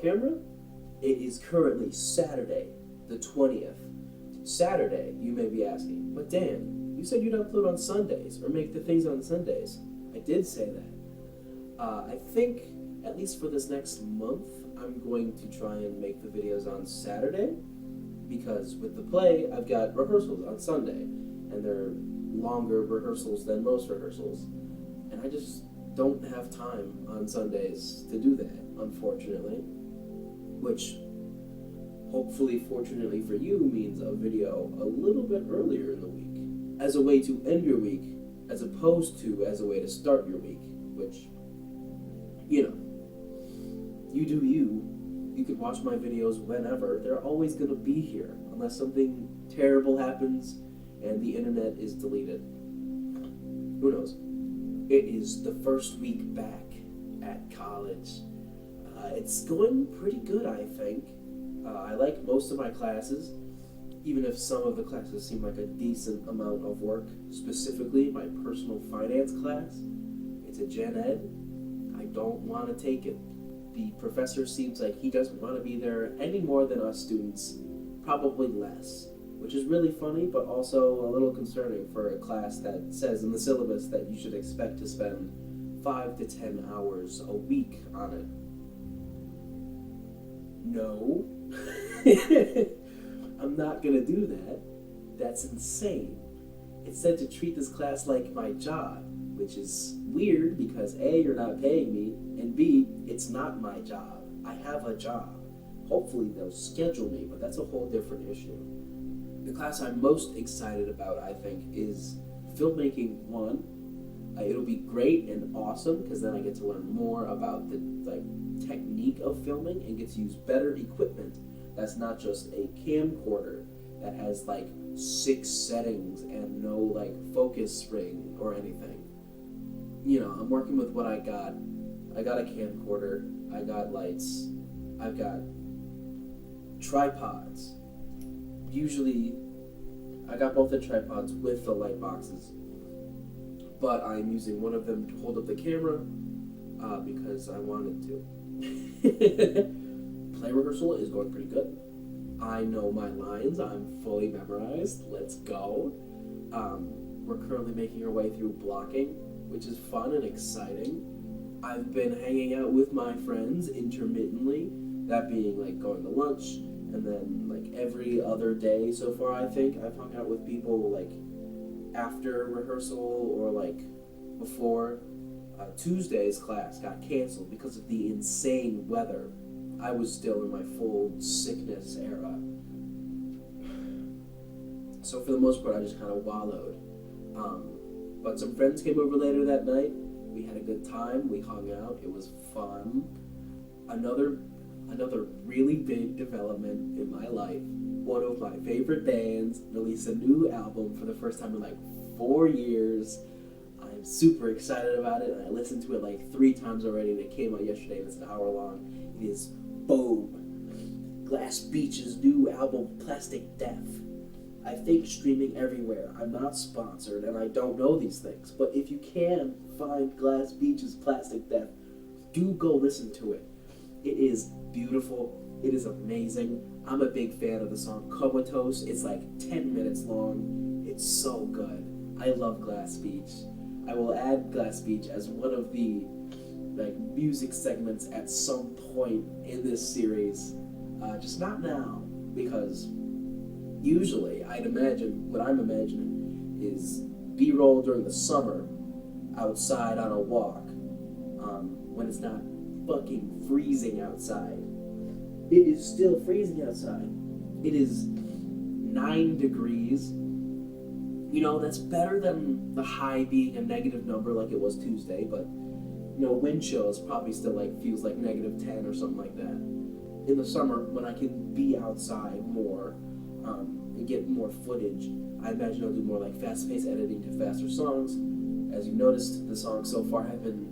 camera? It is currently Saturday, the 20th. Saturday, you may be asking, but Dan, you said you'd upload on Sundays, or make the things on Sundays. I did say that. I think, at least for this next month, I'm going to try and make the videos on Saturday, because with the play, I've got rehearsals on Sunday, and they're longer rehearsals than most rehearsals, and I just don't have time on Sundays to do that, unfortunately, which hopefully, fortunately for you, means a video a little bit earlier in the week, as a way to end your week, as opposed to as a way to start your week, which, you know, you do you. You can watch my videos whenever. They're always going to be here, unless something terrible happens and the internet is deleted. Who knows? It is the first week back at college. It's going pretty good, I think. I like most of my classes, even if some of the classes seem like a decent amount of work. Specifically, my personal finance class. It's a gen ed. I don't want to take it. The professor seems like he doesn't want to be there any more than us students, probably less, which is really funny, but also a little concerning for a class that says in the syllabus that you should expect to spend 5 to 10 hours a week on it. No. I'm not gonna do that. That's insane. It said to treat this class like my job, which is weird because A, you're not paying me, and B, it's not my job. I have a job. Hopefully they'll schedule me, but that's a whole different issue. The class I'm most excited about, I think, is Filmmaking 1. It'll be great and awesome because then I get to learn more about the technique of filming and get to use better equipment that's not just a camcorder that has 6 settings and no focus ring or anything. You know, I'm working with what I got. I got a camcorder, I got lights, I've got tripods. Usually, I got both the tripods with the light boxes, but I'm using one of them to hold up the camera because I wanted to. Play rehearsal is going pretty good. I know my lines, I'm fully memorized, let's go. We're currently making our way through blocking, which is fun and exciting. I've been hanging out with my friends intermittently, that being going to lunch, and then every other day so far I think I've hung out with people after rehearsal or before. Tuesday's class got canceled because of the insane weather. I was still in my full sickness era. So for the most part I just kind of wallowed. But some friends came over later that night. We had a good time, we hung out, it was fun. Another really big development in my life. One of my favorite bands released a new album for the first time in 4 years. I'm super excited about it, and I listened to it 3 times already, and it came out yesterday, and it's an hour long. It is Boom. Glass Beach's new album, Plastic Death. I think streaming everywhere. I'm not sponsored, and I don't know these things, but if you can find Glass Beach's Plastic Death, do go listen to it. It is beautiful. It is amazing. I'm a big fan of the song Comatose. It's 10 minutes long. It's so good. I love Glass Beach. I will add Glass Beach as one of the music segments at some point in this series. Just not now, because usually what I'm imagining is B-roll during the summer outside on a walk when it's not fucking freezing outside. It is still freezing outside. It is 9 degrees. You know, that's better than the high being a negative number like it was Tuesday, but wind chills probably still feels like -10 or something like that. In the summer, when I can be outside more and get more footage, I imagine I'll do more fast-paced editing to faster songs. As you noticed, the songs so far have been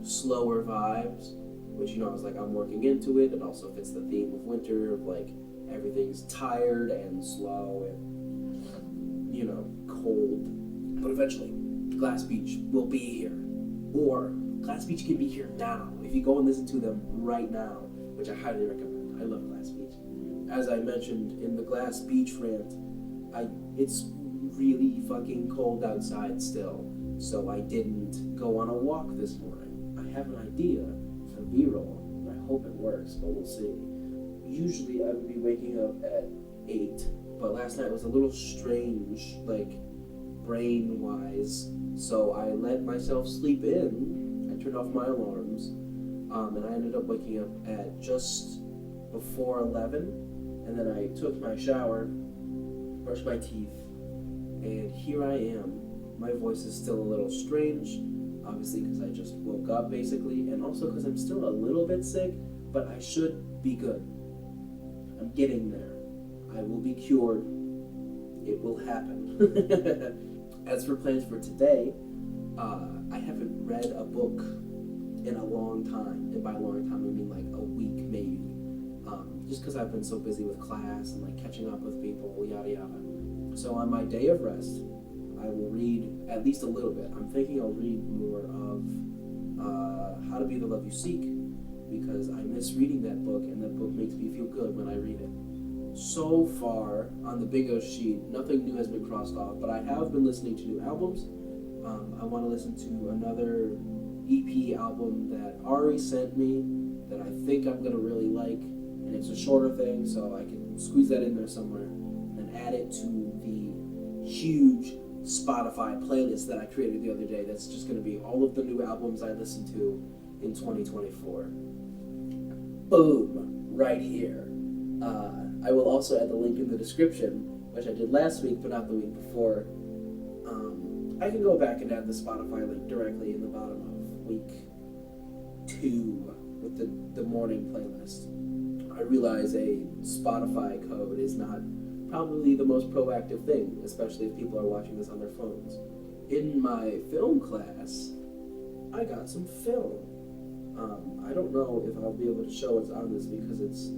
slower vibes, which I was I'm working into it. It also fits the theme of winter, of everything's tired and slow and cold. But eventually, Glass Beach will be here. Or Glass Beach can be here now. If you go and listen to them right now, which I highly recommend. I love Glass Beach. As I mentioned in the Glass Beach rant, it's really fucking cold outside still, so I didn't go on a walk this morning. I have an idea for B-roll, and I hope it works, but we'll see. Usually I would be waking up at 8, but last night was a little strange, like, brain-wise, so I let myself sleep in. I turned off my alarms, and I ended up waking up at just before 11, and then I took my shower, brushed my teeth, and here I am. My voice is still a little strange, obviously because I just woke up basically, and also because I'm still a little bit sick, but I should be good. I'm getting there. I will be cured. It will happen. As for plans for today, I haven't read a book in a long time, and by a long time I mean like a week maybe, just because I've been so busy with class and like catching up with people, yada yada. So on my day of rest, I will read at least a little bit. I'm thinking I'll read more of How to Be the Love You Seek, because I miss reading that book, and that book makes me feel good when I read it. So far, on the Big O sheet, nothing new has been crossed off, but I have been listening to new albums. I want to listen to another EP album that Ari sent me that I think I'm going to really like, and it's a shorter thing, so I can squeeze that in there somewhere, and then add it to the huge Spotify playlist that I created the other day. That's just going to be all of the new albums I listened to in 2024. Boom! Right here. I will also add the link in the description, which I did last week but not the week before. I can go back and add the Spotify link directly in the bottom of week 2 with the morning playlist. I realize a Spotify code is not probably the most proactive thing, especially if people are watching this on their phones. In my film class, I got some film. I don't know if I'll be able to show what's on this because it's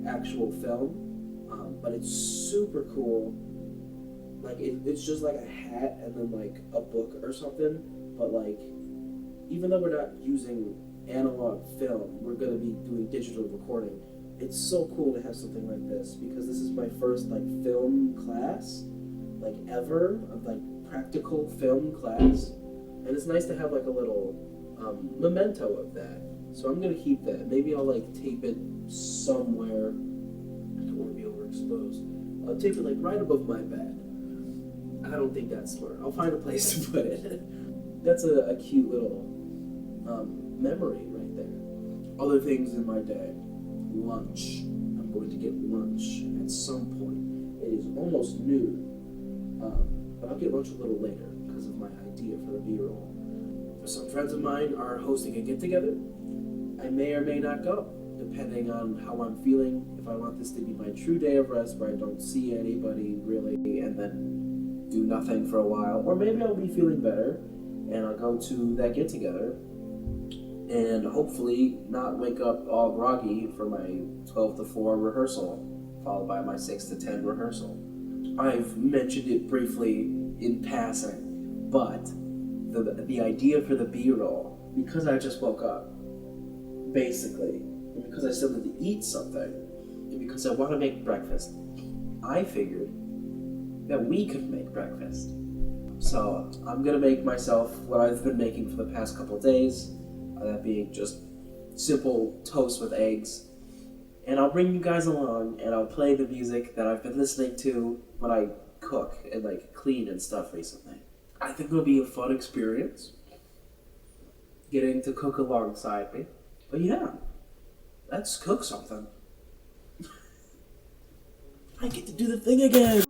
actual film, but it's super cool. Like, it's just like a hat and then like a book or something, but like, even though we're not using analog film, we're going to be doing digital recording. It's so cool to have something like this, because this is my first like film class, like ever, of like practical film class, and it's nice to have like a little memento of that. So I'm gonna keep that. Maybe I'll like tape it somewhere. I don't want to be overexposed. I'll tape it like right above my bed. I don't think that's smart. I'll find a place to put it. That's a cute little memory right there. Other things in my day. Lunch. I'm going to get lunch at some point. It is almost noon, but I'll get lunch a little later because of my idea for the B-roll. Some friends of mine are hosting a get-together. I may or may not go, depending on how I'm feeling. If I want this to be my true day of rest where I don't see anybody really and then do nothing for a while, or maybe I'll be feeling better and I'll go to that get-together and hopefully not wake up all groggy for my 12 to 4 rehearsal, followed by my 6 to 10 rehearsal. I've mentioned it briefly in passing, but the idea for the B-roll, because I just woke up, basically, and because I still need to eat something, and because I want to make breakfast, I figured that we could make breakfast. So I'm going to make myself what I've been making for the past couple days, that being just simple toast with eggs. And I'll bring you guys along, and I'll play the music that I've been listening to when I cook and like clean and stuff recently. I think it'll be a fun experience, getting to cook alongside me. But yeah, let's cook something. I get to do the thing again!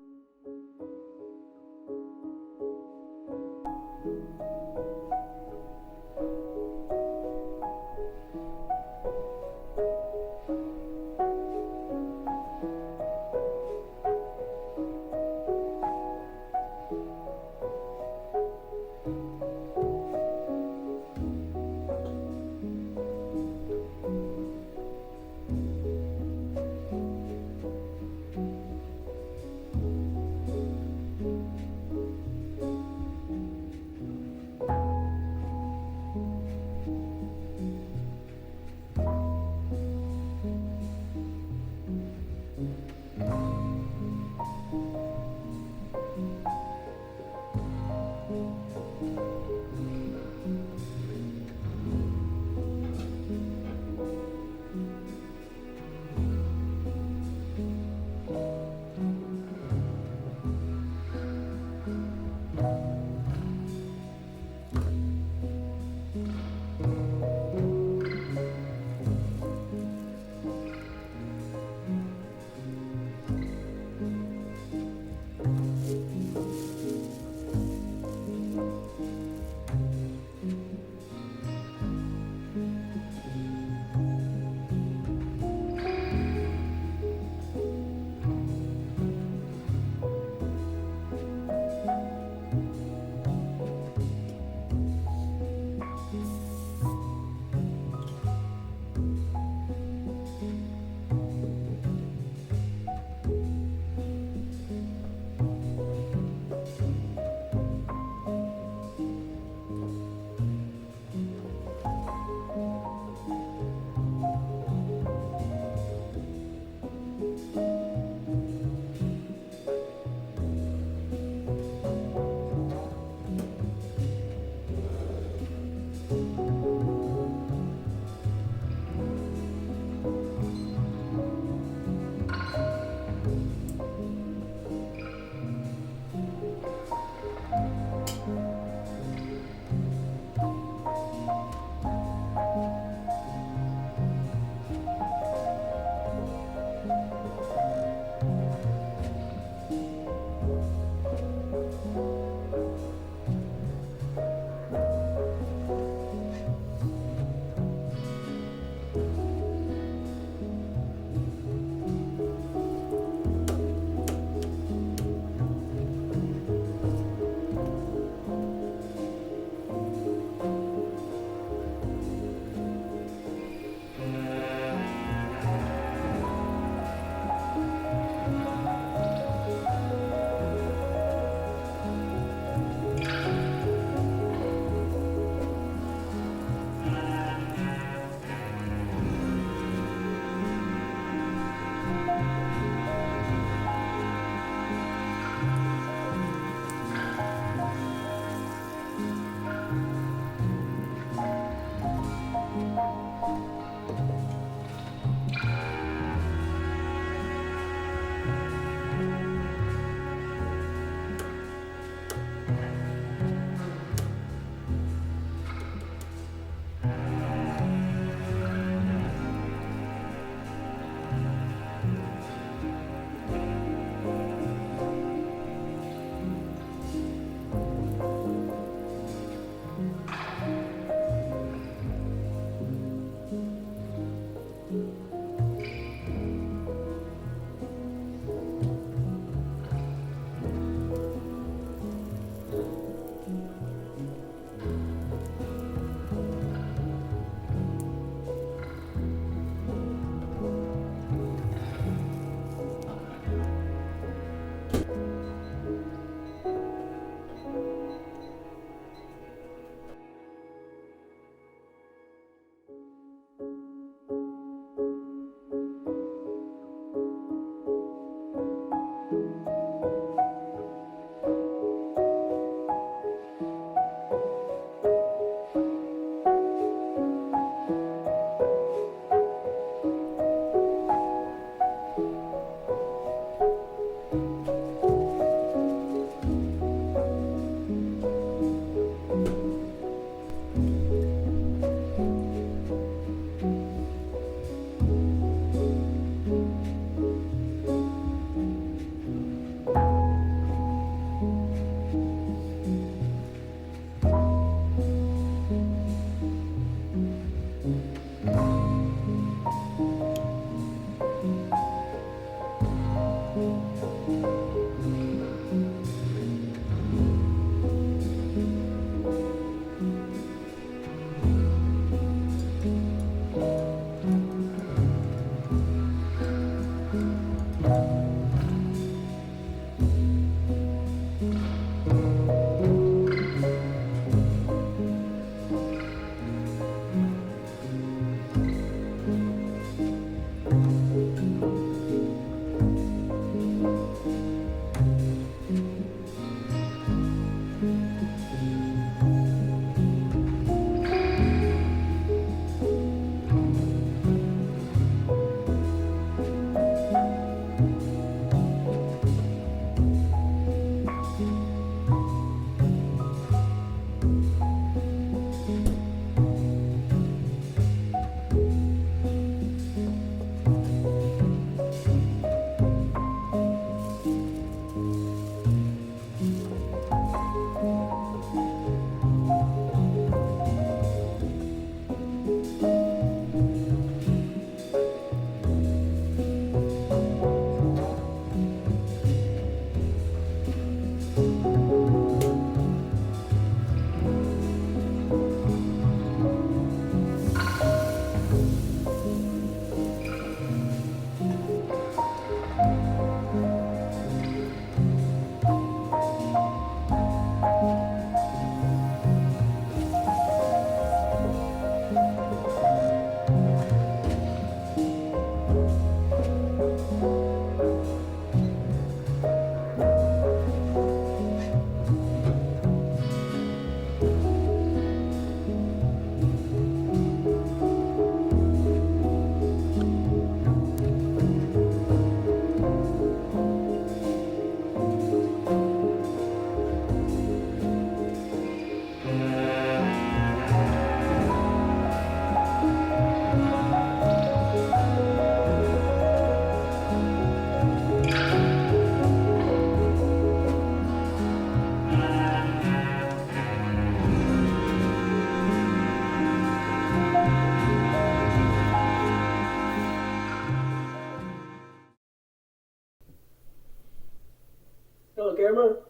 Hello,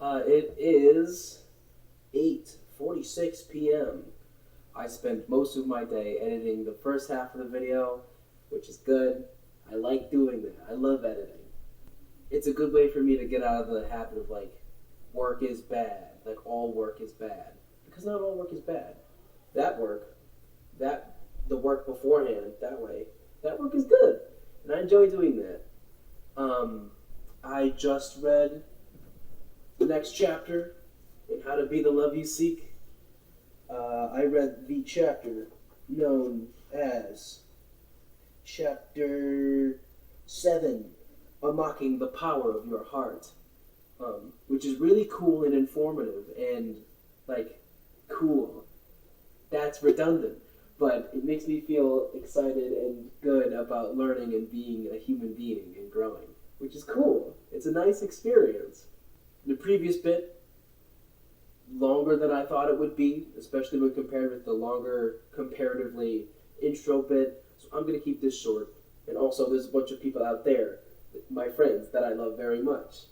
camera. It is 8:46 p.m. I spent most of my day editing the first half of the video, which is good. I like doing that. I love editing. It's a good way for me to get out of the habit of like, work is bad. Like all work is bad. Because not all work is bad. The work beforehand, that work is good. And I enjoy doing that. I just read the next chapter in How to Be the Love You Seek. I read the chapter known as Chapter 7, Unlocking the Power of Your Heart, which is really cool and informative and, like, cool. That's redundant, but it makes me feel excited and good about learning and being a human being and growing, which is cool. It's a nice experience. The previous bit, longer than I thought it would be, especially when compared with the longer, comparatively, intro bit, so I'm going to keep this short. And also, there's a bunch of people out there, my friends, that I love very much.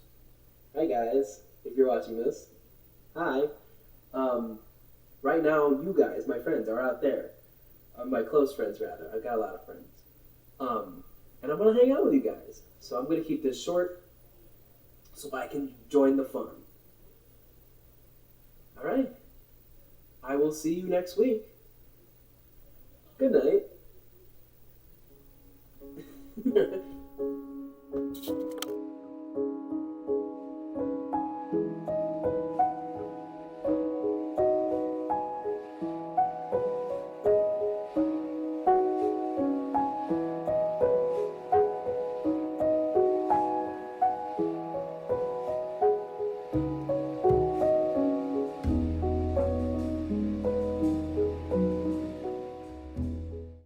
Hi guys, if you're watching this. Hi. Right now, you guys, my friends, are out there. My close friends, rather. I've got a lot of friends. And I'm going to hang out with you guys. So I'm going to keep this short so I can join the fun. Alright. I will see you next week. Good night.